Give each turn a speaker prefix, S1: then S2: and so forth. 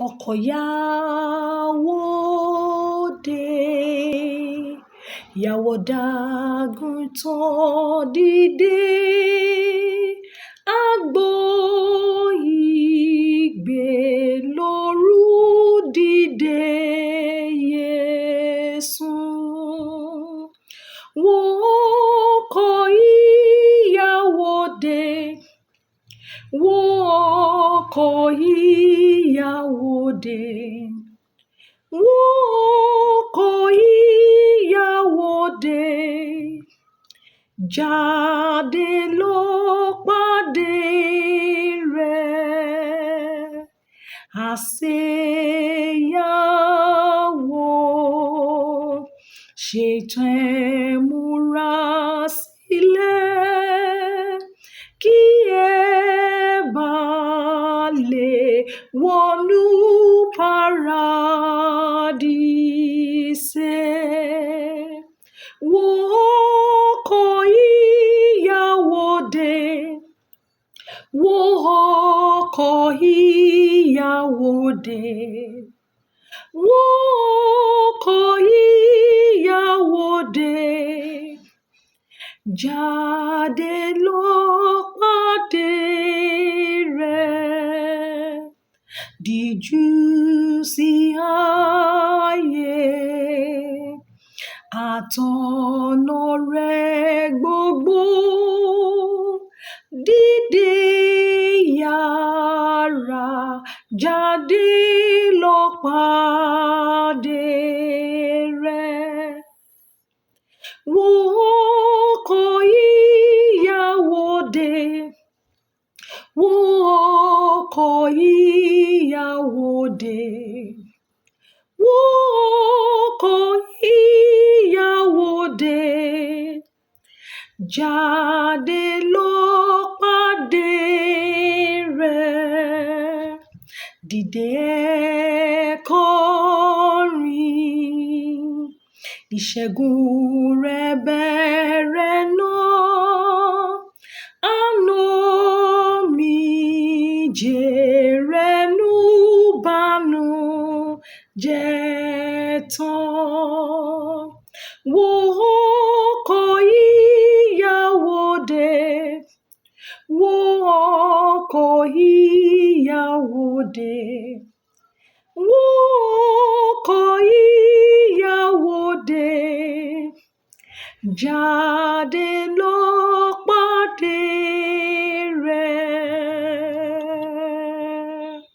S1: ọkọ̀ yàwó dé, ìyàwó dàgùntàn dìde, àgbò ìgbé lóru dìde Jésù. Wo ọkọ̀ ìyàwó dé, wo ọkọ̀ ìyàwó dé, wo ọkọ̀ ìyàwó dé, jáde lọ pàdé rẹ̀, àsèyàwó ṣètò múra sílẹ̀ kí ẹ bá lè wọnú paradíṣe. Wo ọkọ̀ ìyàwó dé, wo ọkọ̀ ìyàwó dé, wo ọkọ̀ ìyàwó dé, jáde lọ pàdé rẹ̀, díjú sí ayé àtọ̀nà rẹ̀ gbogbo, dìde yára, jáde lọ pàdé rẹ̀. Wo ọkọ̀ ìyàwó dé, wo ọkọ̀ ìyàwó dé, wo ọkọ̀ ìyàwó dé, jáde lọ pàdé rẹ̀, dìde kọrin, ìṣẹ́gun rẹ̀ bẹ̀rẹ̀ náà, àná mi jẹ́ nù bànújẹ́ tán. Wo ọkọ̀ ìyàwó dé, wo ọkọ̀ ìyàwó dé, wo ọkọ̀ ìyàwó dé, jáde lọ